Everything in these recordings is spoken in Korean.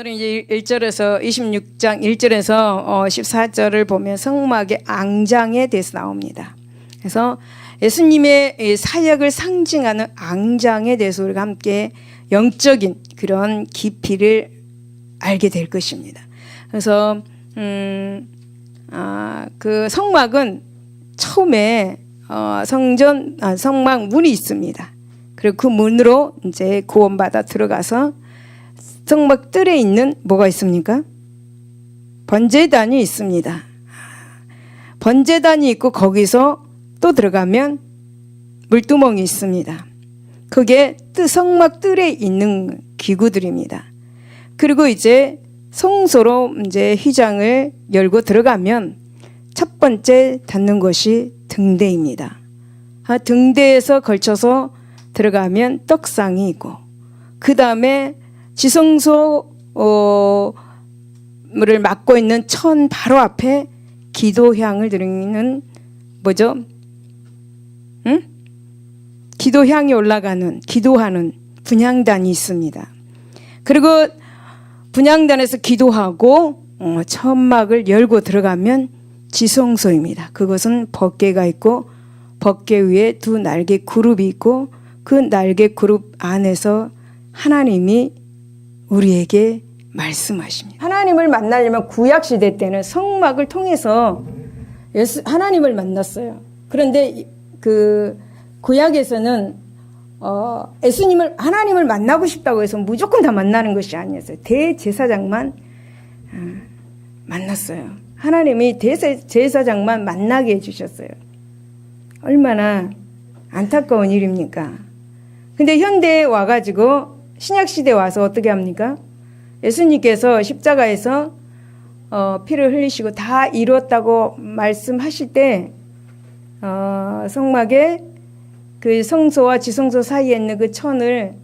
오늘은 이제 1절에서 26장 1절에서 14절을 보면 성막의 앙장에 대해서 나옵니다. 그래서 예수님의 사역을 상징하는 앙장에 대해서 우리가 함께 영적인 그런 깊이를 알게 될 것입니다. 그래서 그 성막은 처음에 성막 문이 있습니다. 그리고 그 문으로 이제 구원받아 들어가서 성막 뜰에 있는 뭐가 있습니까? 번제단이 있습니다. 번제단이 있고 거기서 또 들어가면 물두멍이 있습니다. 그게 성막 뜰에 있는 기구들입니다. 그리고 이제 성소로 이제 휘장을 열고 들어가면 첫 번째 닿는 것이 등대입니다. 등대에서 걸쳐서 들어가면 떡상이 있고 그 다음에 지성소를 맡고 있는 천 바로 앞에 기도향을 드리는 뭐죠? 응? 기도향이 올라가는 기도하는 분향단이 있습니다. 그리고 분향단에서 기도하고 천막을 열고 들어가면 지성소입니다. 그것은 법궤가 있고 법궤 위에 두 날개 그룹이 있고 그 날개 그룹 안에서 하나님이 우리에게 말씀하십니다. 하나님을 만나려면 구약시대 때는 성막을 통해서 하나님을 만났어요. 그런데 그 구약에서는 예수님을 하나님을 만나고 싶다고 해서 무조건 다 만나는 것이 아니었어요. 대제사장만 만났어요. 하나님이 대제사장만 만나게 해주셨어요. 얼마나 안타까운 일입니까? 근데 현대에 와가지고 신약시대에 와서 어떻게 합니까? 예수님께서 십자가에서 피를 흘리시고 다 이루었다고 말씀하실 때 성막에 그 성소와 지성소 사이에 있는 그 천을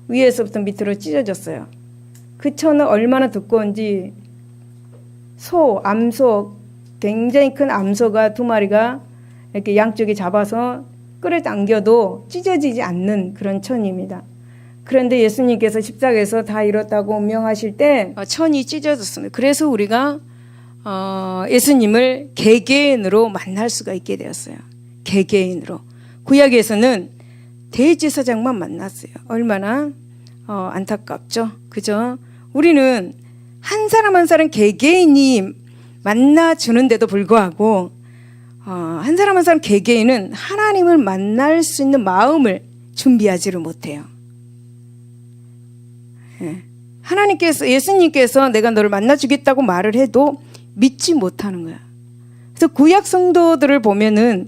위에서부터 밑으로 찢어졌어요. 그 천은 얼마나 두꺼운지 암소 굉장히 큰 암소가 두 마리가 이렇게 양쪽에 잡아서 끌어당겨도 찢어지지 않는 그런 천입니다. 그런데 예수님께서 십자가에서 다 이뤘다고 명하실 때 천이 찢어졌습니다. 그래서 우리가 예수님을 개개인으로 만날 수가 있게 되었어요. 개개인으로. 구약에서는 대제사장만 만났어요. 얼마나 안타깝죠. 그죠? 우리는 한 사람 한 사람 개개인이 만나주는데도 불구하고 한 사람 한 사람 개개인은 하나님을 만날 수 있는 마음을 준비하지를 못해요. 예수님께서 내가 너를 만나주겠다고 말을 해도 믿지 못하는 거야. 그래서 구약 성도들을 보면은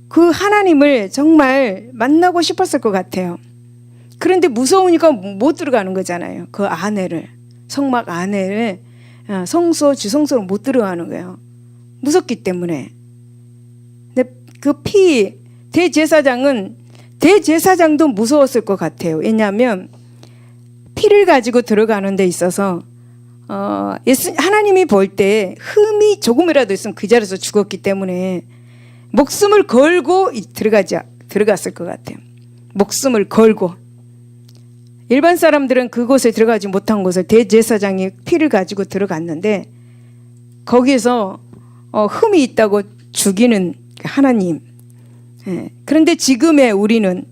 그 하나님을 정말 만나고 싶었을 것 같아요. 그런데 무서우니까 못 들어가는 거잖아요. 그 안에를, 성막 안에를, 성소, 지성소로 못 들어가는 거예요. 무섭기 때문에. 근데 그 대제사장도 무서웠을 것 같아요. 왜냐하면 피를 가지고 들어가는 데 있어서 하나님이 볼 때 흠이 조금이라도 있으면 그 자리에서 죽었기 때문에 목숨을 걸고 들어갔을 것 같아요. 목숨을 걸고. 일반 사람들은 그곳에 들어가지 못한 곳을 대제사장이 피를 가지고 들어갔는데 거기에서 흠이 있다고 죽이는 하나님. 그런데 지금의 우리는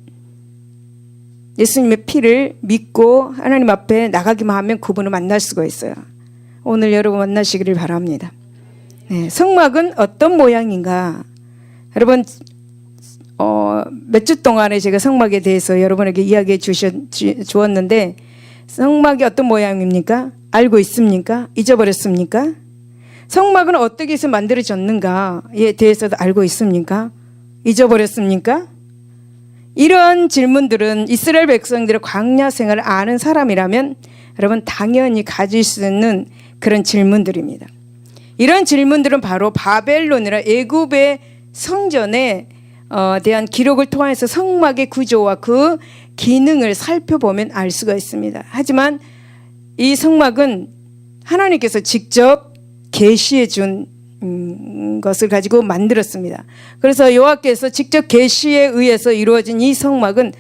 예수님의 피를 믿고 하나님 앞에 나가기만 하면 그분을 만날 수가 있어요. 오늘 여러분 만나시기를 바랍니다. 성막은 어떤 모양인가? 여러분 몇 주 동안에 제가 성막에 대해서 여러분에게 이야기해 주었는데 성막이 어떤 모양입니까? 알고 있습니까? 잊어버렸습니까? 성막은 어떻게 해서 만들어졌는가에 대해서도 알고 있습니까? 잊어버렸습니까? 이런 질문들은 이스라엘 백성들의 광야 생활을 아는 사람이라면 여러분 당연히 가질 수 있는 그런 질문들입니다. 이런 질문들은 바로 바벨론이라 애굽의 성전에 대한 기록을 통해서 성막의 구조와 그 기능을 살펴보면 알 수가 있습니다. 하지만 이 성막은 하나님께서 직접 계시해 준 것을 가지고 만들었습니다. 그래서 여호와께서 직접 계시에 의해서 이루어진 이 성막은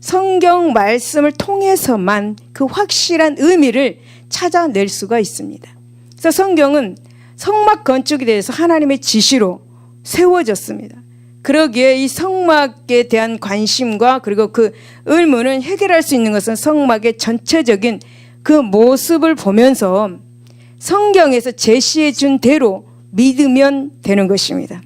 성경 말씀을 통해서만 그 확실한 의미를 찾아낼 수가 있습니다. 그래서 성경은 성막 건축에 대해서 하나님의 지시로 세워졌습니다. 그러기에 이 성막에 대한 관심과 그리고 그 의문을 해결할 수 있는 것은 성막의 전체적인 그 모습을 보면서 성경에서 제시해 준 대로 믿으면 되는 것입니다.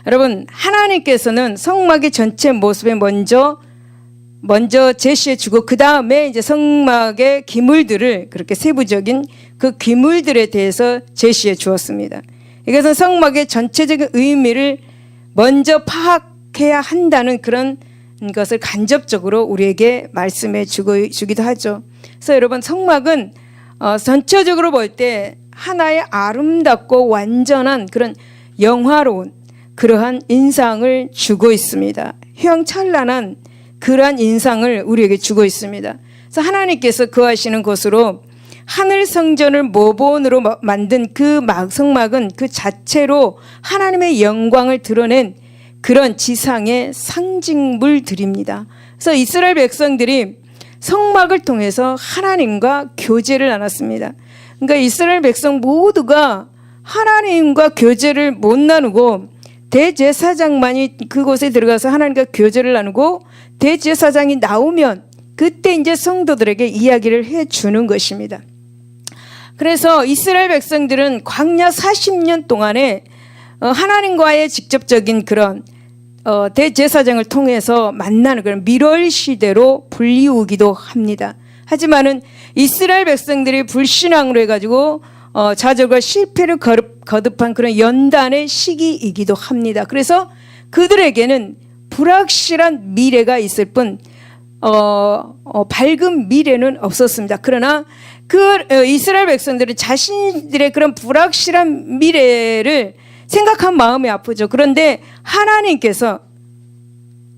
여러분, 하나님께서는 성막의 전체 모습에 먼저 제시해 주고 그 다음에 이제 성막의 기물들을 그렇게 세부적인 그 기물들에 대해서 제시해 주었습니다. 이것은 성막의 전체적인 의미를 먼저 파악해야 한다는 그런 것을 간접적으로 우리에게 말씀해 주기도 하죠. 그래서 여러분, 성막은 전체적으로 볼 때 하나의 아름답고 완전한 그런 영화로운 그러한 인상을 주고 있습니다. 휘황찬란한 그러한 인상을 우리에게 주고 있습니다. 그래서 하나님께서 거하시는 곳으로 하늘 성전을 모본으로 만든 그 성막은 그 자체로 하나님의 영광을 드러낸 그런 지상의 상징물들입니다. 그래서 이스라엘 백성들이 성막을 통해서 하나님과 교제를 나눴습니다. 그러니까 이스라엘 백성 모두가 하나님과 교제를 못 나누고 대제사장만이 그곳에 들어가서 하나님과 교제를 나누고 대제사장이 나오면 그때 이제 성도들에게 이야기를 해주는 것입니다. 그래서 이스라엘 백성들은 광야 40년 동안에 하나님과의 직접적인 그런 대제사장을 통해서 만나는 그런 밀월 시대로 불리우기도 합니다. 하지만은 이스라엘 백성들이 불신앙으로 해가지고 좌절과 실패를 거듭한 그런 연단의 시기이기도 합니다. 그래서 그들에게는 불확실한 미래가 있을 뿐 밝은 미래는 없었습니다. 그러나 그 이스라엘 백성들은 자신들의 그런 불확실한 미래를 생각한 마음이 아프죠. 그런데 하나님께서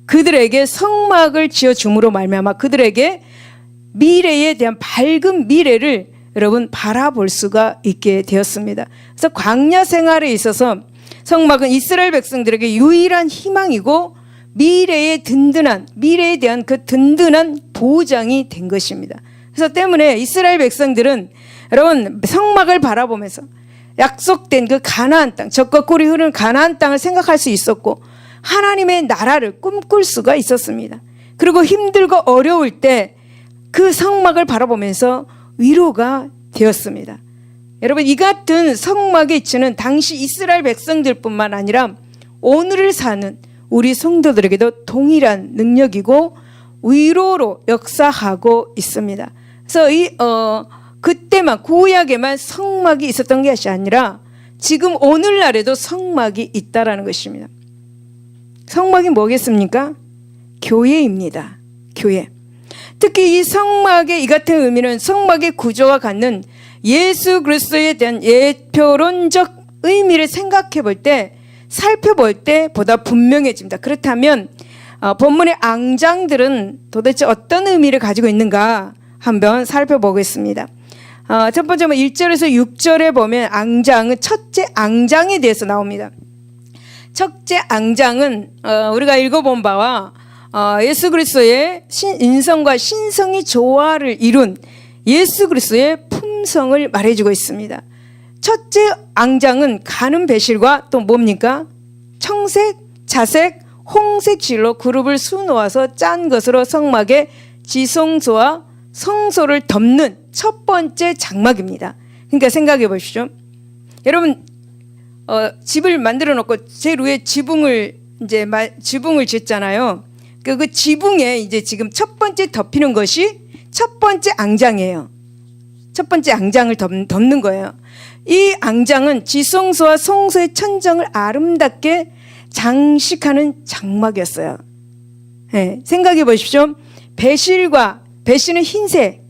그들에게 성막을 지어줌으로 말미암아 그들에게 미래에 대한 밝은 미래를 여러분 바라볼 수가 있게 되었습니다. 그래서 광야 생활에 있어서 성막은 이스라엘 백성들에게 유일한 희망이고 미래에 대한 그 든든한 보장이 된 것입니다. 그래서 때문에 이스라엘 백성들은 여러분 성막을 바라보면서 약속된 그 가나안 땅, 젖과 꿀이 흐르는 가나안 땅을 생각할 수 있었고 하나님의 나라를 꿈꿀 수가 있었습니다. 그리고 힘들고 어려울 때 그 성막을 바라보면서 위로가 되었습니다. 여러분, 이 같은 성막의 이치는 당시 이스라엘 백성들뿐만 아니라 오늘을 사는 우리 성도들에게도 동일한 능력이고 위로로 역사하고 있습니다. 그래서 그때만 구약에만 성막이 있었던 것이 아니라 지금 오늘날에도 성막이 있다라는 것입니다. 성막이 뭐겠습니까? 교회입니다. 교회. 특히 이 성막의 이 같은 의미는 성막의 구조와 갖는 예수 그리스도에 대한 예표론적 의미를 살펴볼 때 보다 분명해집니다. 그렇다면 본문의 앙장들은 도대체 어떤 의미를 가지고 있는가 한번 살펴보겠습니다. 첫 번째 1절에서 6절에 보면 앙장은 첫째 앙장에 대해서 나옵니다. 첫째 앙장은 우리가 읽어본 바와 예수 그리스도의 인성과 신성이 조화를 이룬 예수 그리스도의 품성을 말해주고 있습니다. 첫째 앙장은 가는 배실과 또 뭡니까? 청색, 자색, 홍색 실로 그룹을 수놓아서 짠 것으로 성막의 지성소와 성소를 덮는 첫 번째 장막입니다. 그러니까 생각해 보십시오. 여러분, 집을 만들어 놓고 제일 위에 지붕을 짓잖아요. 그 지붕에 이제 지금 첫 번째 덮이는 것이 첫 번째 앙장이에요. 첫 번째 앙장을 덮는 거예요. 이 앙장은 지성소와 성소의 천정을 아름답게 장식하는 장막이었어요. 네, 생각해 보십시오. 배실은 흰색,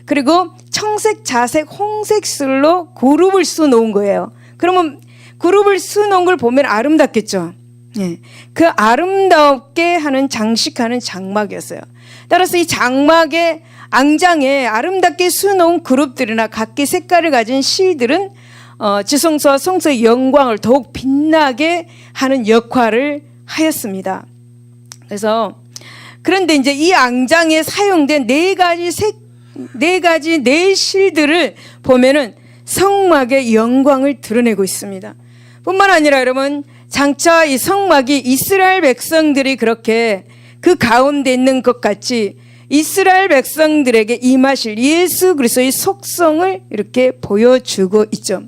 그리고 청색, 자색, 홍색 실로 그룹을 수놓은 거예요. 그러면 그룹을 수놓은 걸 보면 아름답겠죠. 네, 그 아름답게 하는 장식하는 장막이었어요. 따라서 이 장막의 앙장에 아름답게 수놓은 그룹들이나 각기 색깔을 가진 실들은 지성소와 성소의 영광을 더욱 빛나게 하는 역할을 하였습니다. 그래서 그런데 이제 이 앙장에 사용된 네 가지 내실들을 보면은 성막의 영광을 드러내고 있습니다. 뿐만 아니라 여러분, 장차 이 성막이 이스라엘 백성들이 그렇게 그 가운데 있는 것 같이 이스라엘 백성들에게 임하실 예수 그리스도의 속성을 이렇게 보여주고 있죠.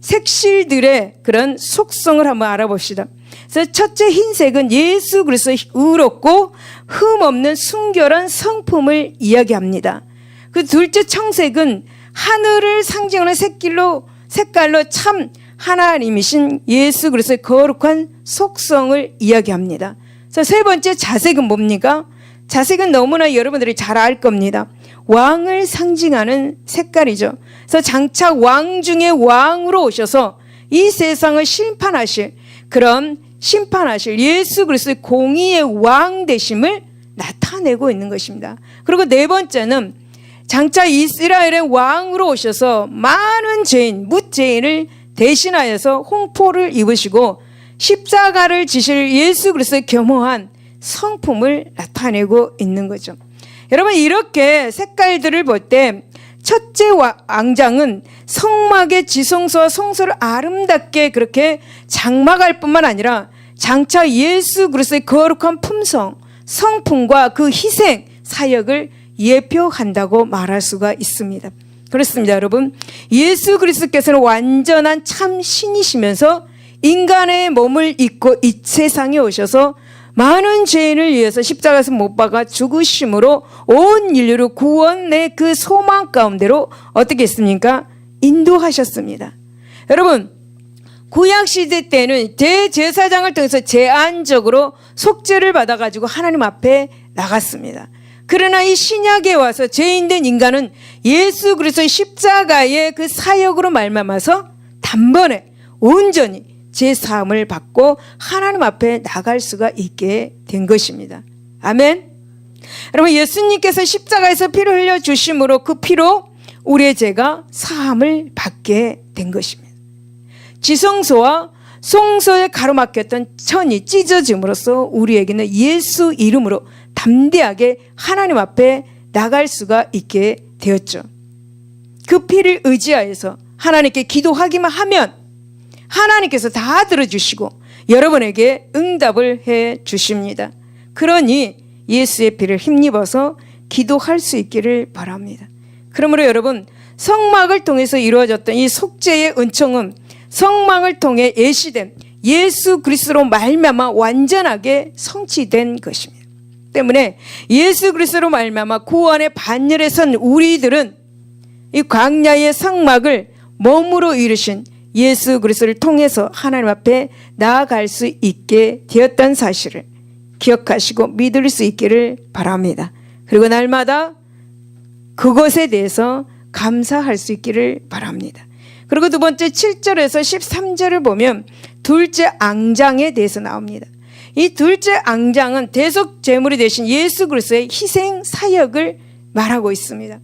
색실들의 그런 속성을 한번 알아봅시다. 그래서 첫째 흰색은 예수 그리스도의 의롭고 흠없는 순결한 성품을 이야기합니다. 그 둘째 청색은 하늘을 상징하는 색깔로 참 하나님이신 예수 그리스도의 거룩한 속성을 이야기합니다. 그래서 세 번째 자색은 뭡니까? 자색은 너무나 여러분들이 잘 알 겁니다. 왕을 상징하는 색깔이죠. 그래서 장차 왕 중에 왕으로 오셔서 이 세상을 심판하실 예수 그리스도의 공의의 왕 되심을 나타내고 있는 것입니다. 그리고 네 번째는 장차 이스라엘의 왕으로 오셔서 많은 무죄인을 대신하여서 홍포를 입으시고 십자가를 지실 예수 그리스도의 겸허한 성품을 나타내고 있는 거죠. 여러분, 이렇게 색깔들을 볼 때 첫째 앙장은 성막의 지성소와 성소를 아름답게 그렇게 장막할 뿐만 아니라 장차 예수 그리스도의 거룩한 품성, 성품과 그 희생 사역을 예표한다고 말할 수가 있습니다. 그렇습니다, 여러분. 예수 그리스도께서는 완전한 참 신이시면서 인간의 몸을 입고 이 세상에 오셔서 많은 죄인을 위해서 십자가에서 못 박아 죽으심으로 온 인류를 구원의 그 소망 가운데로 어떻게 했습니까? 인도하셨습니다. 여러분, 구약시대 때는 대제사장을 통해서 제한적으로 속죄를 받아가지고 하나님 앞에 나갔습니다. 그러나 이 신약에 와서 죄인된 인간은 예수 그리스도의 십자가의 그 사역으로 말미암아서 단번에 온전히 제사함을 받고 하나님 앞에 나갈 수가 있게 된 것입니다. 아멘. 여러분, 예수님께서 십자가에서 피를 흘려 주심으로 그 피로 우리의 죄가 사함을 받게 된 것입니다. 지성소와 성소에 가로막혔던 천이 찢어짐으로써 우리에게는 예수 이름으로 담대하게 하나님 앞에 나갈 수가 있게 되었죠. 그 피를 의지하여서 하나님께 기도하기만 하면 하나님께서 다 들어주시고 여러분에게 응답을 해 주십니다. 그러니 예수의 피를 힘입어서 기도할 수 있기를 바랍니다. 그러므로 여러분, 성막을 통해서 이루어졌던 이 속죄의 은총은 성막을 통해 예시된 예수 그리스도로 말미암아 완전하게 성취된 것입니다. 때문에 예수 그리스도로 말미암아 구원의 반열에 선 우리들은 이 광야의 성막을 몸으로 이루신 예수 그리스도를 통해서 하나님 앞에 나아갈 수 있게 되었다는 사실을 기억하시고 믿을 수 있기를 바랍니다. 그리고 날마다 그것에 대해서 감사할 수 있기를 바랍니다. 그리고 두 번째 7절에서 13절을 보면 둘째 앙장에 대해서 나옵니다. 이 둘째 앙장은 대속 제물이 되신 예수 그리스도의 희생 사역을 말하고 있습니다.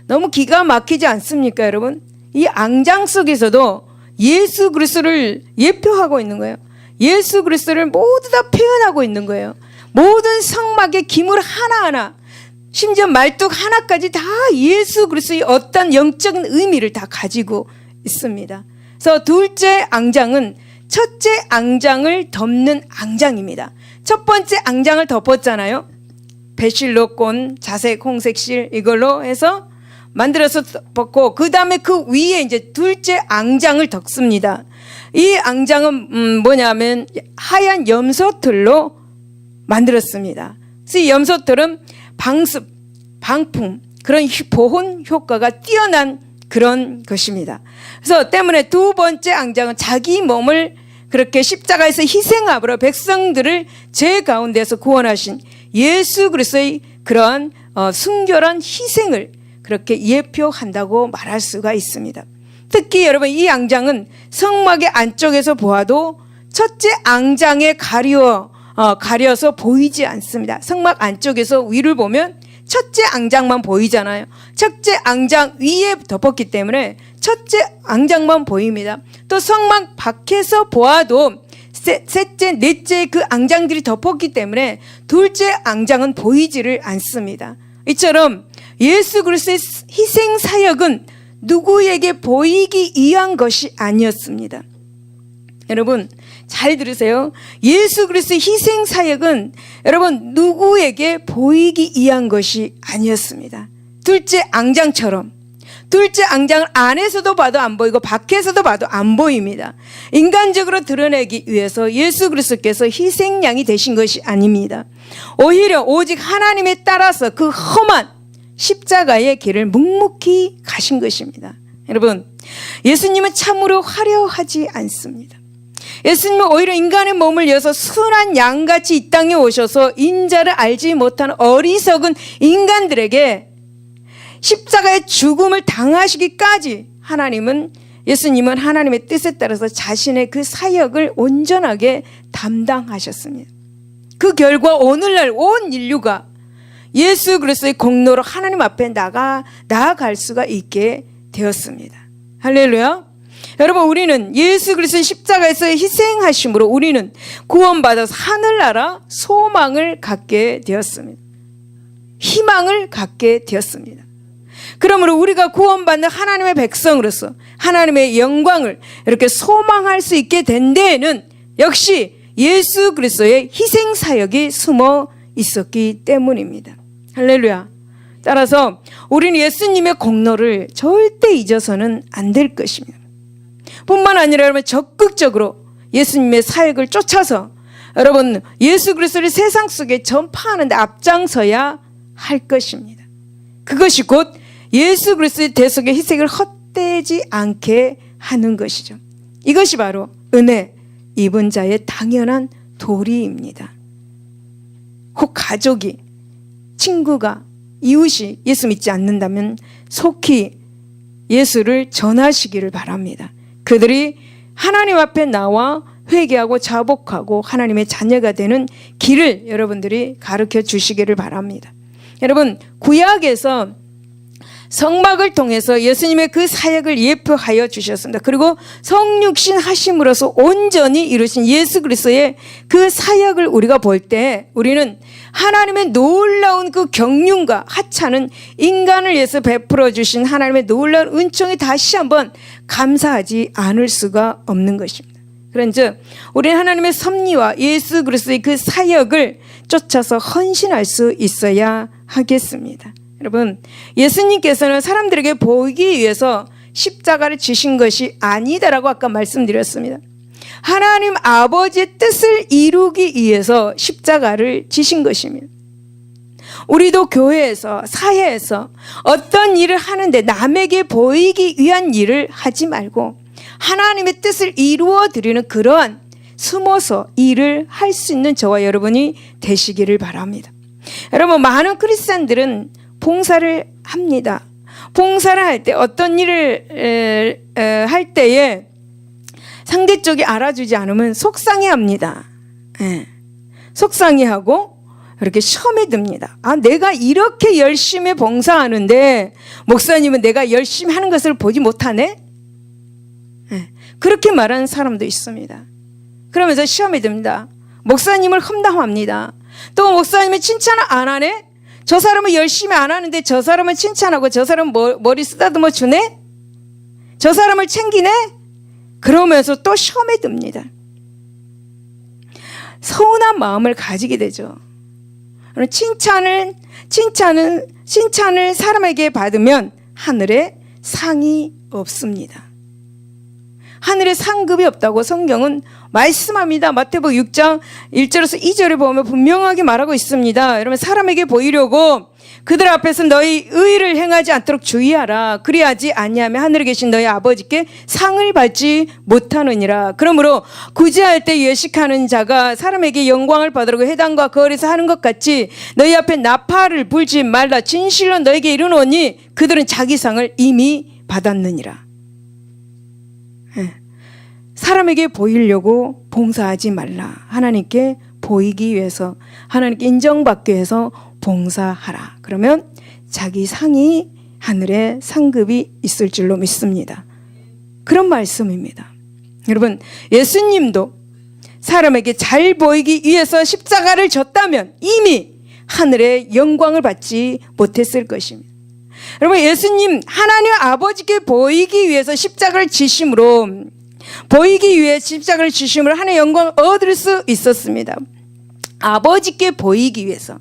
너무 기가 막히지 않습니까, 여러분? 이 앙장 속에서도 예수 그리스도를 예표하고 있는 거예요. 예수 그리스도를 모두 다 표현하고 있는 거예요. 모든 성막의 기물 하나하나, 심지어 말뚝 하나까지 다 예수 그리스도의 어떤 영적인 의미를 다 가지고 있습니다. 그래서 둘째 앙장은 첫째 앙장을 덮는 앙장입니다. 첫 번째 앙장을 덮었잖아요. 배실로꼰, 자색, 홍색실 이걸로 해서 만들어서 덮고 그 다음에 그 위에 이제 둘째 앙장을 덮습니다. 이 앙장은 뭐냐면 하얀 염소털로 만들었습니다. 그래서 이 염소털은 방습, 방풍 그런 보온 효과가 뛰어난 그런 것입니다. 그래서 때문에 두 번째 앙장은 자기 몸을 그렇게 십자가에서 희생함으로 백성들을 죄 가운데서 구원하신 예수 그리스도의 그런 순결한 희생을 그렇게 예표한다고 말할 수가 있습니다. 특히 여러분, 이 앙장은 성막의 안쪽에서 보아도 첫째 앙장에 가려서 보이지 않습니다. 성막 안쪽에서 위를 보면 첫째 앙장만 보이잖아요. 첫째 앙장 위에 덮었기 때문에 첫째 앙장만 보입니다. 또 성막 밖에서 보아도 셋째, 넷째 그 앙장들이 덮었기 때문에 둘째 앙장은 보이지를 않습니다. 이처럼 예수 그리스도의 희생 사역은 누구에게 보이기 위한 것이 아니었습니다. 여러분 잘 들으세요. 예수 그리스도의 희생 사역은 여러분 누구에게 보이기 위한 것이 아니었습니다. 둘째 앙장처럼, 둘째 앙장을 안에서도 봐도 안 보이고 밖에서도 봐도 안 보입니다. 인간적으로 드러내기 위해서 예수 그리스도께서 희생양이 되신 것이 아닙니다. 오히려 오직 하나님에 따라서 그 험한 십자가의 길을 묵묵히 가신 것입니다. 여러분 예수님은 참으로 화려하지 않습니다. 예수님은 오히려 인간의 몸을 여서 순한 양같이 이 땅에 오셔서 인자를 알지 못하는 어리석은 인간들에게 십자가의 죽음을 당하시기까지 예수님은 하나님의 뜻에 따라서 자신의 그 사역을 온전하게 담당하셨습니다. 그 결과 오늘날 온 인류가 예수 그리스도의 공로로 하나님 앞에 나아갈 수가 있게 되었습니다. 할렐루야. 여러분 우리는 예수 그리스도의 십자가에서 희생하심으로 우리는 구원받아서 하늘나라 소망을 갖게 되었습니다. 희망을 갖게 되었습니다. 그러므로 우리가 구원받는 하나님의 백성으로서 하나님의 영광을 이렇게 소망할 수 있게 된 데에는 역시 예수 그리스도의 희생 사역이 숨어 있었기 때문입니다. 할렐루야. 따라서 우리는 예수님의 공로를 절대 잊어서는 안 될 것입니다. 뿐만 아니라 여러분 적극적으로 예수님의 사역을 쫓아서 여러분 예수 그리스도를 세상 속에 전파하는 데 앞장서야 할 것입니다. 그것이 곧 예수 그리스도의 대속의 희생을 헛되지 않게 하는 것이죠. 이것이 바로 은혜 입은 자의 당연한 도리입니다. 혹 가족이, 친구가, 이웃이 예수 믿지 않는다면 속히 예수를 전하시기를 바랍니다. 그들이 하나님 앞에 나와 회개하고 자복하고 하나님의 자녀가 되는 길을 여러분들이 가르쳐 주시기를 바랍니다. 여러분 구약에서 성막을 통해서 예수님의 그 사역을 예표하여 주셨습니다. 그리고 성육신 하심으로써 온전히 이루신 예수 그리스도의 그 사역을 우리가 볼 때 우리는 하나님의 놀라운 그 경륜과 하찮은 인간을 위해서 베풀어 주신 하나님의 놀라운 은총에 다시 한번 감사하지 않을 수가 없는 것입니다. 그런즉 우리는 하나님의 섭리와 예수 그리스도의 그 사역을 쫓아서 헌신할 수 있어야 하겠습니다. 여러분 예수님께서는 사람들에게 보이기 위해서 십자가를 지신 것이 아니다라고 아까 말씀드렸습니다. 하나님 아버지의 뜻을 이루기 위해서 십자가를 지신 것입니다. 우리도 교회에서 사회에서 어떤 일을 하는데 남에게 보이기 위한 일을 하지 말고 하나님의 뜻을 이루어 드리는 그러한 숨어서 일을 할 수 있는 저와 여러분이 되시기를 바랍니다. 여러분 많은 크리스찬들은 봉사를 합니다. 봉사를 할 때 어떤 일을 할 때에 상대 쪽이 알아주지 않으면 속상해합니다. 속상해하고 이렇게 시험에 듭니다. 내가 이렇게 열심히 봉사하는데 목사님은 내가 열심히 하는 것을 보지 못하네? 그렇게 말하는 사람도 있습니다. 그러면서 시험에 듭니다. 목사님을 험담합니다. 또 목사님이 칭찬을 안 하네? 저 사람은 열심히 안 하는데 저 사람은 칭찬하고 저 사람은 머리 쓰다듬어 주네? 저 사람을 챙기네? 그러면서 또 시험에 듭니다. 서운한 마음을 가지게 되죠. 칭찬을 사람에게 받으면 하늘에 상이 없습니다. 하늘에 상급이 없다고 성경은 말씀합니다. 마태복음 6장 1절에서 2절에 보면 분명하게 말하고 있습니다. 여러분 사람에게 보이려고 그들 앞에서 너희 의를 행하지 않도록 주의하라. 그리하지 아니하면 하늘에 계신 너희 아버지께 상을 받지 못하느니라. 그러므로 구제할 때 예식하는 자가 사람에게 영광을 받으려고 회당과 거리에서 하는 것 같이 너희 앞에 나팔을 불지 말라. 진실로 너에게 이르노니 그들은 자기 상을 이미 받았느니라. 사람에게 보이려고 봉사하지 말라. 하나님께 보이기 위해서, 하나님께 인정받기 위해서 봉사하라. 그러면 자기 상이 하늘에 상급이 있을 줄로 믿습니다. 그런 말씀입니다. 여러분 예수님도 사람에게 잘 보이기 위해서 십자가를 졌다면 이미 하늘의 영광을 받지 못했을 것입니다. 여러분, 예수님 하나님 아버지께 보이기 위해서 십자가를 지심으로 하나님의 영광을 얻을 수 있었습니다. 아버지께 보이기 위해서,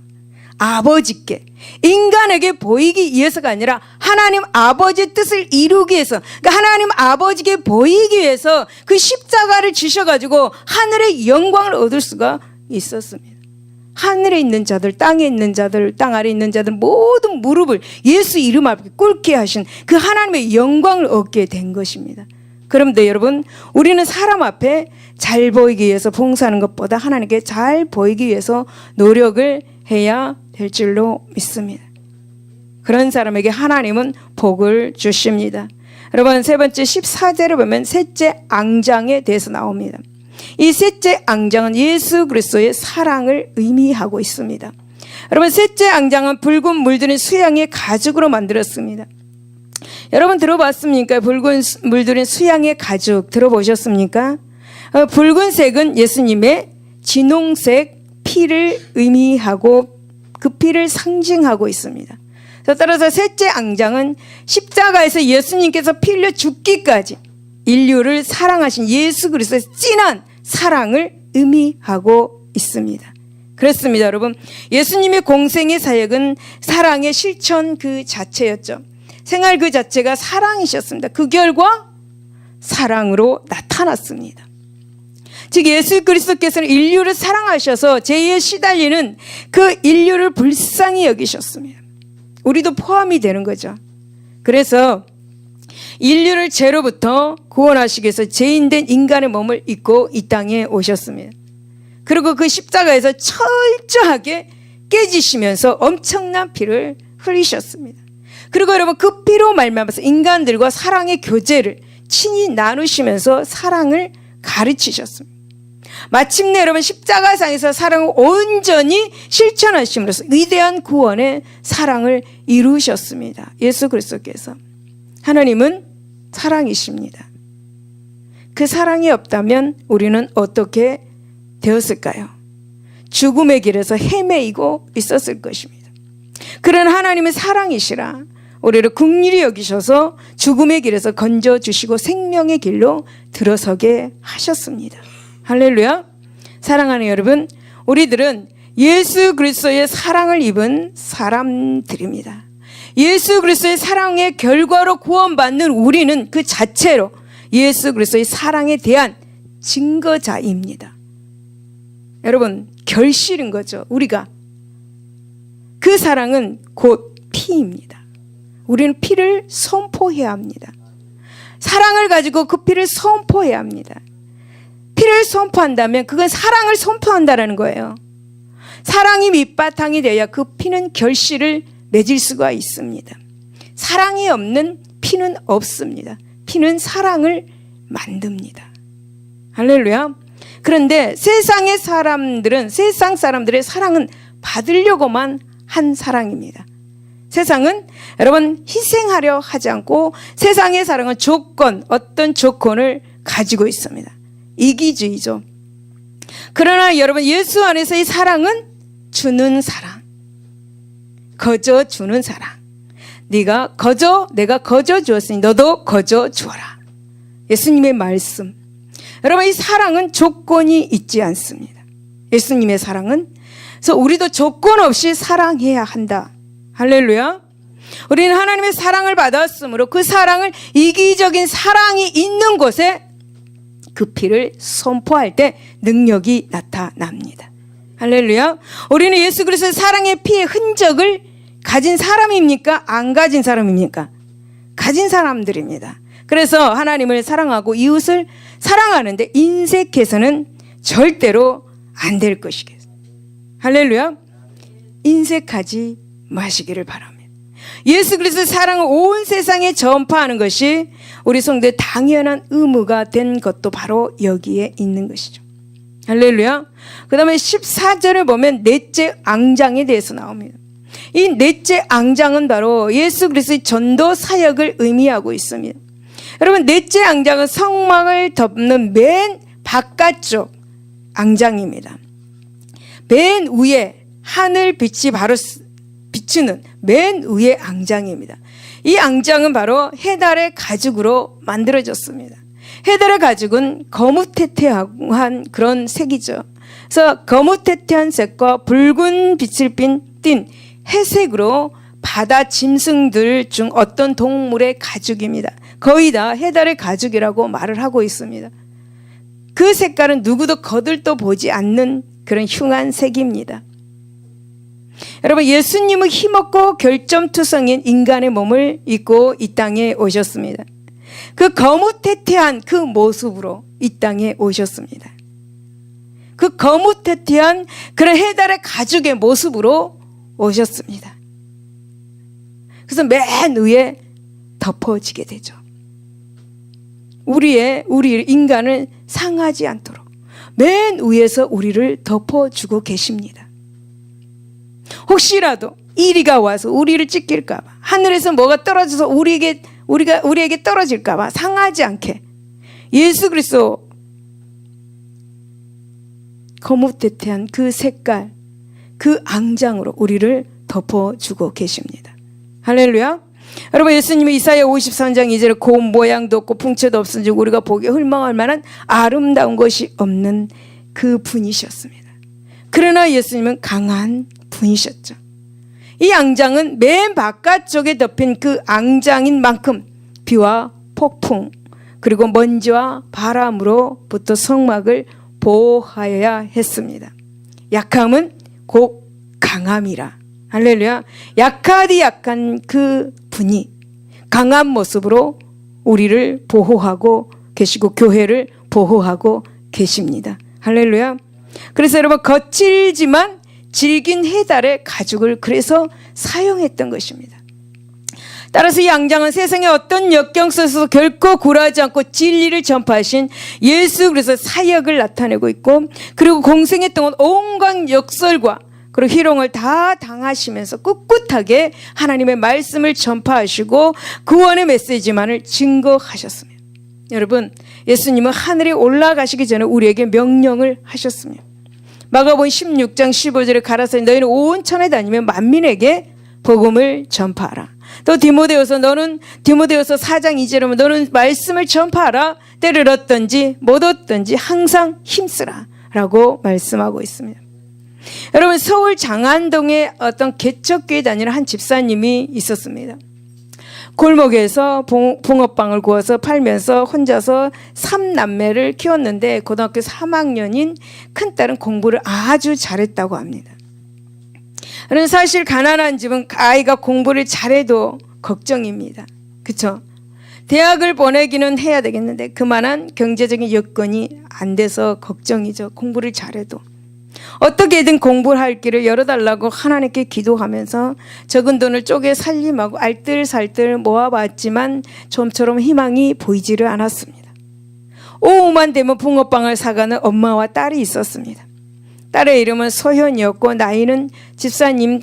아버지께, 인간에게 보이기 위해서가 아니라 하나님 아버지의 뜻을 이루기 위해서, 그러니까 하나님 아버지께 보이기 위해서 그 십자가를 지셔가지고 하늘의 영광을 얻을 수가 있었습니다. 하늘에 있는 자들, 땅에 있는 자들, 땅 아래에 있는 자들 모든 무릎을 예수 이름 앞에 꿇게 하신 그 하나님의 영광을 얻게 된 것입니다. 그런데 여러분, 우리는 사람 앞에 잘 보이기 위해서 봉사하는 것보다 하나님께 잘 보이기 위해서 노력을 해야 될 줄로 믿습니다. 그런 사람에게 하나님은 복을 주십니다. 여러분, 세 번째 14절에 보면 셋째 앙장에 대해서 나옵니다. 이 셋째 앙장은 예수 그리스도의 사랑을 의미하고 있습니다. 여러분, 셋째 앙장은 붉은 물들인 수양의 가죽으로 만들었습니다. 여러분 들어봤습니까? 붉은 물들인 수양의 가죽 들어보셨습니까? 붉은색은 예수님의 진홍색 피를 의미하고 그 피를 상징하고 있습니다. 따라서 셋째 앙장은 십자가에서 예수님께서 피 흘려 죽기까지 인류를 사랑하신 예수 그리스도의 진한 사랑을 의미하고 있습니다. 그렇습니다, 여러분. 예수님의 공생의 사역은 사랑의 실천 그 자체였죠. 생활 그 자체가 사랑이셨습니다. 그 결과 사랑으로 나타났습니다. 즉 예수 그리스도께서는 인류를 사랑하셔서 죄에 시달리는 그 인류를 불쌍히 여기셨습니다. 우리도 포함이 되는 거죠. 그래서 인류를 죄로부터 구원하시기 위해서 죄인된 인간의 몸을 입고 이 땅에 오셨습니다. 그리고 그 십자가에서 철저하게 깨지시면서 엄청난 피를 흘리셨습니다. 그리고 여러분, 그 피로 말미암아서 인간들과 사랑의 교제를 친히 나누시면서 사랑을 가르치셨습니다. 마침내 여러분, 십자가상에서 사랑을 온전히 실천하심으로써 위대한 구원의 사랑을 이루셨습니다. 예수 그리스도께서. 하나님은 사랑이십니다. 그 사랑이 없다면 우리는 어떻게 되었을까요? 죽음의 길에서 헤매이고 있었을 것입니다. 그런 하나님의 사랑이시라 우리를 긍휼히 여기셔서 죽음의 길에서 건져주시고 생명의 길로 들어서게 하셨습니다. 할렐루야. 사랑하는 여러분, 우리들은 예수 그리스도의 사랑을 입은 사람들입니다. 예수 그리스도의 사랑의 결과로 구원받는 우리는 그 자체로 예수 그리스도의 사랑에 대한 증거자입니다. 여러분, 결실인 거죠. 우리가 그 사랑은 곧 피입니다. 우리는 피를 선포해야 합니다. 사랑을 가지고 그 피를 선포해야 합니다. 피를 선포한다면 그건 사랑을 선포한다라는 거예요. 사랑이 밑바탕이 되어야 그 피는 결실을 맺을 수가 있습니다. 사랑이 없는 피는 없습니다. 피는 사랑을 만듭니다. 할렐루야. 그런데 세상의 사람들은, 세상 사람들의 사랑은 받으려고만 한 사랑입니다. 세상은 여러분 희생하려 하지 않고 세상의 사랑은 조건, 어떤 조건을 가지고 있습니다. 이기주의죠. 그러나 여러분, 예수 안에서의 사랑은 주는 사랑, 거저 주는 사랑. 네가 거저, 내가 거저 주었으니 너도 거저 주어라. 예수님의 말씀. 여러분, 이 사랑은 조건이 있지 않습니다. 예수님의 사랑은. 그래서 우리도 조건 없이 사랑해야 한다. 할렐루야. 우리는 하나님의 사랑을 받았으므로 그 사랑을, 이기적인 사랑이 있는 곳에 그 피를 선포할 때 능력이 나타납니다. 할렐루야. 우리는 예수 그리스도의 사랑의 피의 흔적을 가진 사람입니까? 안 가진 사람입니까? 가진 사람들입니다. 그래서 하나님을 사랑하고 이웃을 사랑하는데 인색해서는 절대로 안 될 것이겠어요. 할렐루야. 인색하지 마시기를 바랍니다. 예수 그리스도의 사랑을 온 세상에 전파하는 것이 우리 성도의 당연한 의무가 된 것도 바로 여기에 있는 것이죠. 할렐루야. 그 다음에 14절을 보면 넷째 앙장에 대해서 나옵니다. 이 넷째 앙장은 바로 예수 그리스도의 전도 사역을 의미하고 있습니다. 여러분, 넷째 앙장은 성막을 덮는 맨 바깥쪽, 앙장입니다. 맨 위에 하늘빛이 바로 비추는 맨 위에 앙장입니다. 이 앙장은 바로 해달의 가죽으로 만들어졌습니다. 해달의 가죽은 거뭇태태한 그런 색이죠. 그래서 거뭇태태한 색과 붉은 빛을 띤 회색으로 바다 짐승들 중 어떤 동물의 가죽입니다. 거의 다 해달의 가죽이라고 말을 하고 있습니다. 그 색깔은 누구도 거들떠 보지 않는 그런 흉한 색입니다. 여러분, 예수님은 힘없고 결점투성인 인간의 몸을 입고 이 땅에 오셨습니다. 그 거뭇태태한 그 모습으로 이 땅에 오셨습니다. 그 거뭇태태한 그런 해달의 가죽의 모습으로 오셨습니다. 그래서 맨 위에 덮어지게 되죠. 우리 인간을 상하지 않도록 맨 위에서 우리를 덮어주고 계십니다. 혹시라도 이리가 와서 우리를 찢길까봐, 하늘에서 뭐가 떨어져서 우리에게 떨어질까봐 상하지 않게 예수 그리스도 거뭇태태한 그 색깔, 그 앙장으로 우리를 덮어주고 계십니다. 할렐루야. 여러분, 예수님이 이사야 53장 2절에 고운 모양도 없고 풍채도 없은즉 우리가 보기에 흠망할 만한 아름다운 것이 없는 그 분이셨습니다. 그러나 예수님은 강한 분이셨죠. 이 앙장은 맨 바깥쪽에 덮인 그 앙장인 만큼 비와 폭풍 그리고 먼지와 바람으로부터 성막을 보호하여야 했습니다. 약함은 곧 강함이라. 할렐루야. 약하디 약한 그 분이 강한 모습으로 우리를 보호하고 계시고 교회를 보호하고 계십니다. 할렐루야. 그래서 여러분, 거칠지만 질긴 해달의 가죽을 그래서 사용했던 것입니다. 따라서 이 앙장은 세상의 어떤 역경 속에서 결코 굴하지 않고 진리를 전파하신 예수 그리스도의 사역을 나타내고 있고, 그리고 공생의 동안 온갖 역설과 그리고 희롱을 다 당하시면서 꿋꿋하게 하나님의 말씀을 전파하시고 구원의 메시지만을 증거하셨습니다. 여러분, 예수님은 하늘에 올라가시기 전에 우리에게 명령을 하셨습니다. 마가복음 16장 15절에 가라사대 너희는 온 천에 다니며 만민에게 복음을 전파하라. 또 디모데후서 4장 2절에 너는 말씀을 전파하라. 때를 얻든지 못 얻든지 항상 힘쓰라 라고 말씀하고 있습니다. 여러분, 서울 장안동에 어떤 개척교회 다니는 한 집사님이 있었습니다. 골목에서 붕어빵을 구워서 팔면서 혼자서 3남매를 키웠는데 고등학교 3학년인 큰딸은 공부를 아주 잘했다고 합니다. 그런데 사실 가난한 집은 아이가 공부를 잘해도 걱정입니다. 그렇죠? 대학을 보내기는 해야 되겠는데 그만한 경제적인 여건이 안 돼서 걱정이죠. 공부를 잘해도. 어떻게든 공부를 할 길을 열어달라고 하나님께 기도하면서 적은 돈을 쪼개 살림하고 알뜰살뜰 모아봤지만 좀처럼 희망이 보이지를 않았습니다. 오후만 되면 붕어빵을 사가는 엄마와 딸이 있었습니다. 딸의 이름은 소현이었고 나이는 집사님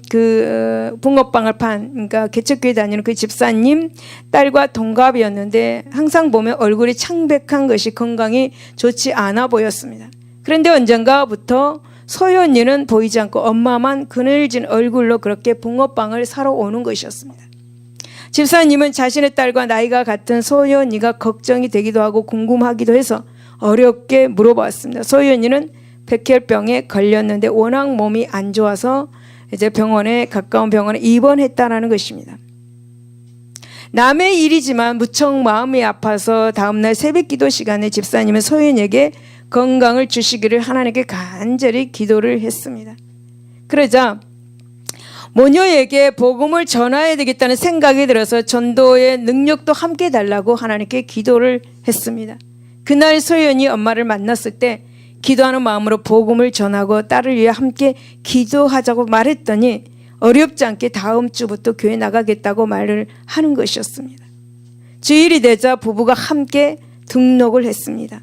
붕어빵을 그러니까 개척교회 다니는 그 집사님 딸과 동갑이었는데 항상 보면 얼굴이 창백한 것이 건강이 좋지 않아 보였습니다. 그런데 언젠가부터 소연이는 보이지 않고 엄마만 그늘진 얼굴로 그렇게 붕어빵을 사러 오는 것이었습니다. 집사님은 자신의 딸과 나이가 같은 소연이가 걱정이 되기도 하고 궁금하기도 해서 어렵게 물어봤습니다. 소연이는 백혈병에 걸렸는데 워낙 몸이 안 좋아서 이제 가까운 병원에 입원했다라는 것입니다. 남의 일이지만 무척 마음이 아파서 다음날 새벽기도 시간에 집사님은 소연에게 건강을 주시기를 하나님께 간절히 기도를 했습니다. 그러자 모녀에게 복음을 전해야 되겠다는 생각이 들어서 전도의 능력도 함께 달라고 하나님께 기도를 했습니다. 그날 소연이 엄마를 만났을 때 기도하는 마음으로 복음을 전하고 딸을 위해 함께 기도하자고 말했더니 어렵지 않게 다음 주부터 교회 나가겠다고 말을 하는 것이었습니다. 주일이 되자 부부가 함께 등록을 했습니다.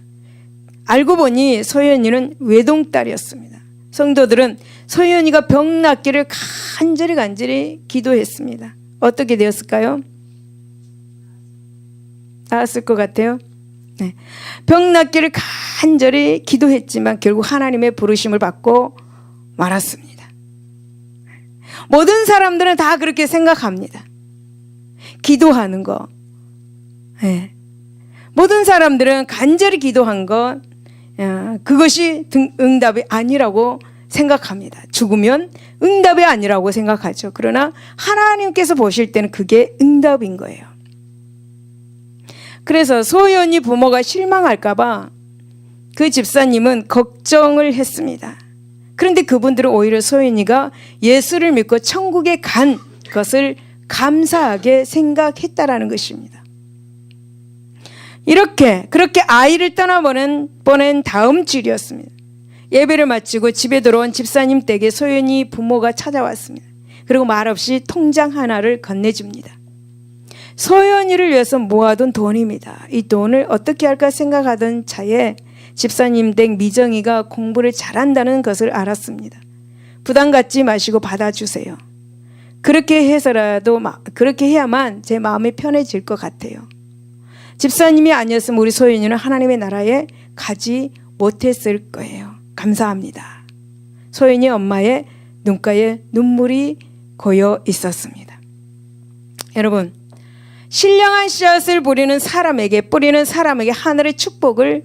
알고 보니 소연이는 외동딸이었습니다. 성도들은 소연이가 병 낫기를 간절히 기도했습니다. 어떻게 되었을까요? 나았을 것 같아요? 네. 병 낫기를 간절히 기도했지만 결국 하나님의 부르심을 받고 말았습니다. 모든 사람들은 다 그렇게 생각합니다. 기도하는 거. 네. 모든 사람들은 간절히 기도한 것, 그것이 응답이 아니라고 생각합니다. 죽으면 응답이 아니라고 생각하죠. 그러나 하나님께서 보실 때는 그게 응답인 거예요. 그래서 소연이 부모가 실망할까봐 그 집사님은 걱정을 했습니다. 그런데 그분들은 오히려 소연이가 예수를 믿고 천국에 간 것을 감사하게 생각했다라는 것입니다. 그렇게 아이를 떠나보낸 다음 주일이었습니다. 예배를 마치고 집에 들어온 집사님 댁에 소연이 부모가 찾아왔습니다. 그리고 말없이 통장 하나를 건네줍니다. 소연이를 위해서 모아둔 돈입니다. 이 돈을 어떻게 할까 생각하던 차에 집사님 댁 미정이가 공부를 잘한다는 것을 알았습니다. 부담 갖지 마시고 받아주세요. 그렇게 해야만 제 마음이 편해질 것 같아요. 집사님이 아니었으면 우리 소연이는 하나님의 나라에 가지 못했을 거예요. 감사합니다. 소연이 엄마의 눈가에 눈물이 고여 있었습니다. 여러분, 신령한 씨앗을 뿌리는 사람에게 하늘의 축복을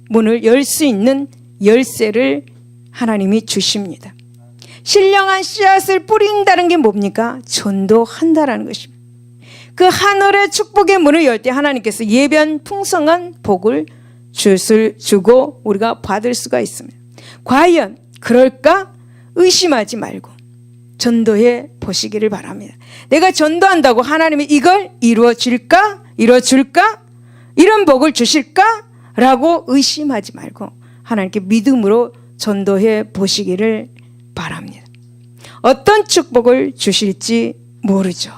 문을 열 수 있는 열쇠를 하나님이 주십니다. 신령한 씨앗을 뿌린다는 게 뭡니까? 전도한다라는 것입니다. 그 하늘의 축복의 문을 열 때 하나님께서 예변 풍성한 복을 주고 우리가 받을 수가 있습니다. 과연 그럴까? 의심하지 말고 전도해 보시기를 바랍니다. 내가 전도한다고 하나님이 이걸 이루어줄까? 이런 복을 주실까? 라고 의심하지 말고 하나님께 믿음으로 전도해 보시기를 바랍니다. 어떤 축복을 주실지 모르죠.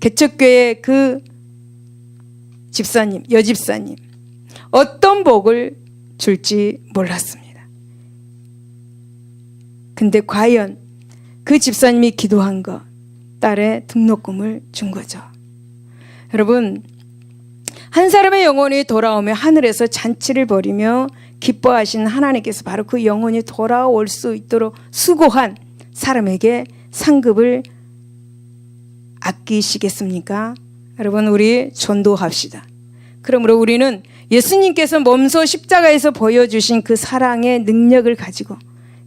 개척교회 그 집사님, 여집사님 어떤 복을 줄지 몰랐습니다. 근데 과연 그 집사님이 기도한 것, 딸의 등록금을 준 거죠. 여러분, 한 사람의 영혼이 돌아오며 하늘에서 잔치를 벌이며 기뻐하신 하나님께서 바로 그 영혼이 돌아올 수 있도록 수고한 사람에게 상급을 아끼시겠습니까? 여러분, 우리 전도합시다. 그러므로 우리는 예수님께서 몸소 십자가에서 보여주신 그 사랑의 능력을 가지고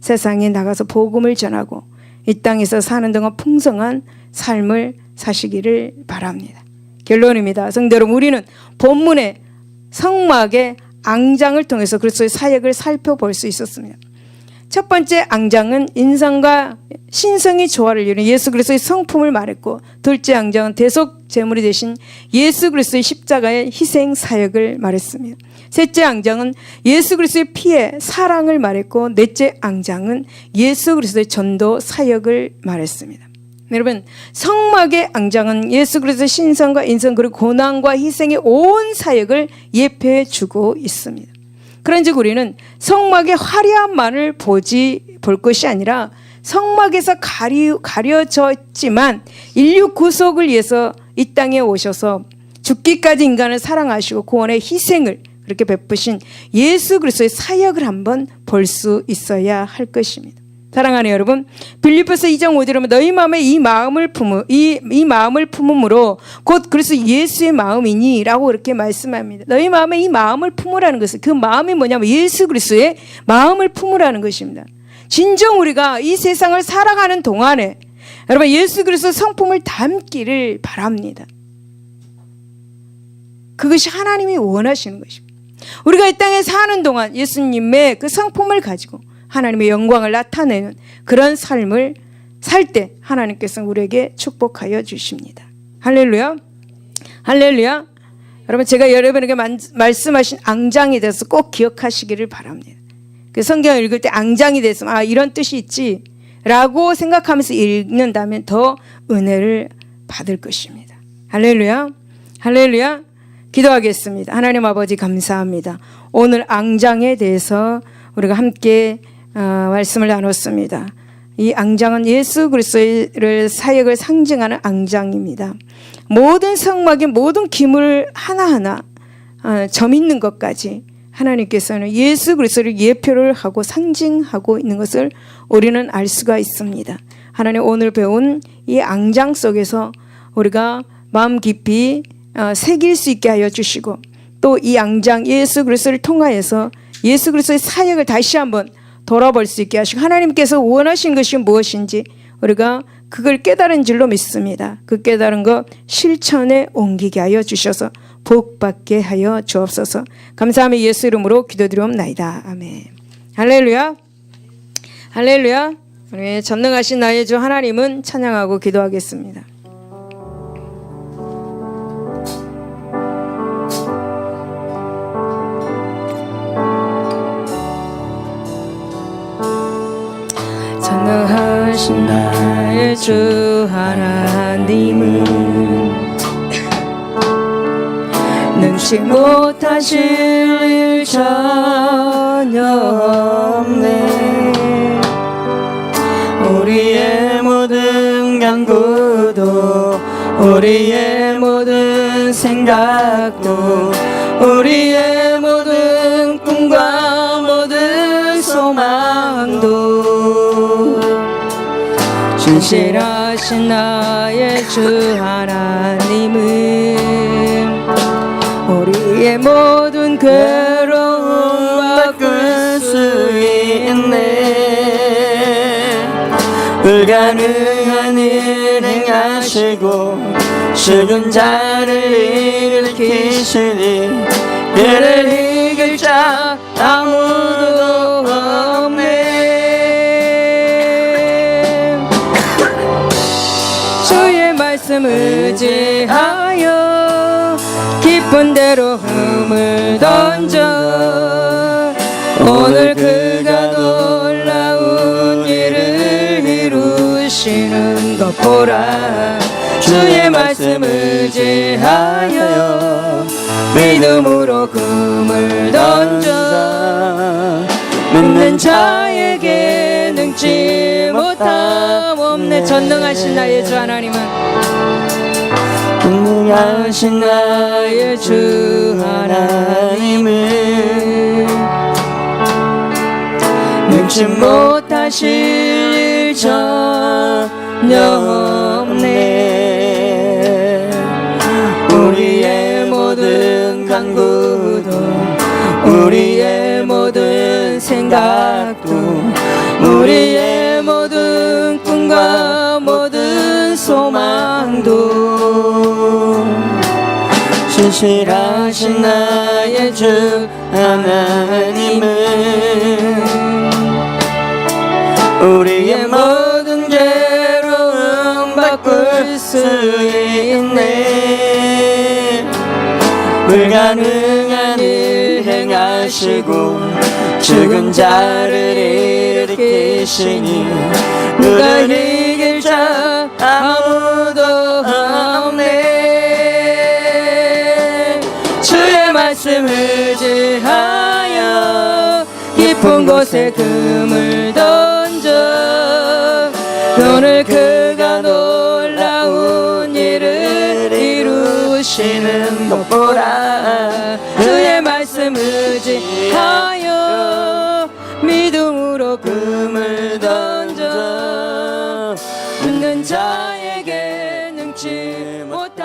세상에 나가서 복음을 전하고 이 땅에서 사는 동안 풍성한 삶을 사시기를 바랍니다. 결론입니다. 성도 여러분, 우리는 본문의 성막의 앙장을 통해서 그리스도의 사역을 살펴볼 수 있었습니다. 첫 번째 앙장은 인성과 신성의 조화를 이루는 예수 그리스도의 성품을 말했고, 둘째 앙장은 대속 제물이 되신 예수 그리스도의 십자가의 희생 사역을 말했습니다. 셋째 앙장은 예수 그리스도의 피의 사랑을 말했고, 넷째 앙장은 예수 그리스도의 전도 사역을 말했습니다. 여러분, 성막의 앙장은 예수 그리스도의 신성과 인성 그리고 고난과 희생의 온 사역을 예표해 주고 있습니다. 그런즉 우리는 성막의 화려함만을 볼 것이 아니라 성막에서 가려져 있지만 인류 구속을 위해서 이 땅에 오셔서 죽기까지 인간을 사랑하시고 구원의 희생을 그렇게 베푸신 예수 그리스도의 사역을 한번 볼 수 있어야 할 것입니다. 사랑하는 여러분, 빌립보서 2장 5절에 보면 너희 마음에 이 마음을 품음으로 곧 그리스도 예수의 마음이니 라고 이렇게 말씀합니다. 너희 마음에 이 마음을 품으라는 것은, 그 마음이 뭐냐면 예수 그리스도의 마음을 품으라는 것입니다. 진정 우리가 이 세상을 살아가는 동안에 여러분 예수 그리스도의 성품을 담기를 바랍니다. 그것이 하나님이 원하시는 것입니다. 우리가 이 땅에 사는 동안 예수님의 그 성품을 가지고 하나님의 영광을 나타내는 그런 삶을 살 때 하나님께서 우리에게 축복하여 주십니다. 할렐루야. 할렐루야. 여러분, 제가 여러분에게 말씀하신 앙장에 대해서 꼭 기억하시기를 바랍니다. 그 성경을 읽을 때 앙장이 됐으면 이런 뜻이 있지 라고 생각하면서 읽는다면 더 은혜를 받을 것입니다. 할렐루야. 할렐루야. 기도하겠습니다. 하나님 아버지 감사합니다. 오늘 앙장에 대해서 우리가 함께 말씀을 나눴습니다. 이 앙장은 예수 그리스도의 사역을 상징하는 앙장입니다. 모든 성막의 모든 기물 하나하나 점 있는 것까지 하나님께서는 예수 그리스도를 예표를 하고 상징하고 있는 것을 우리는 알 수가 있습니다. 하나님 오늘 배운 이 앙장 속에서 우리가 마음 깊이 새길 수 있게 하여 주시고, 또 이 앙장 예수 그리스도를 통하여서 예수 그리스도의 사역을 다시 한번 돌아볼 수 있게 하시고, 하나님께서 원하신 것이 무엇인지 우리가 그걸 깨달은 줄로 믿습니다. 그 깨달은 것 실천에 옮기게 하여 주셔서 복받게 하여 주옵소서. 감사하며 예수 이름으로 기도드리옵나이다. 아멘. 할렐루야. 할렐루야. 우리 전능하신 나의 주 하나님은 찬양하고 기도하겠습니다. 전능하신 나의 주 하나님은 능치 못하실 일 전혀 없네. 우리의 모든 간구도 우리의 모든 생각도 우리의 모든 꿈과 모든 소망도 진실하신 나의 주 하나님은 우리의 모든 괴로움 바꿀 수 있네. 불가능한 일 행하시고 죽은 자를 일으키시니 그를 이길 자 아무도 없네. 주의 말씀 의지하여 깊은 데로 hum을 던져 오늘 그가 놀라운 일을 이루시는 것 보라. 주의 말씀 의지하여 믿음으로 금을 던져 믿는 자에게 능치 못함 없네. 전능하신 나의 주 하나님은 전능하신 나의 주 하나님은 능치 못하실 일 전혀 없네. 우리의 모든 간구도 우리의 모든 생각도 우리의 모든 꿈과 모든 소망도 진실하신 나의 주 하나님은 우리의 모든 괴로움 바꿀 수 있네. 불가능한 일 행하시고 죽은 자를 일으키시니 그를 이길 자 아무도 없네. 주의 말씀 의지하여 깊은 곳에 금을 던져 오늘 그가 놀라운 일을 이루시는 것 보라. 주의 말씀 의지하여 믿음으로 금을 던져 믿는 자에게 능치 못한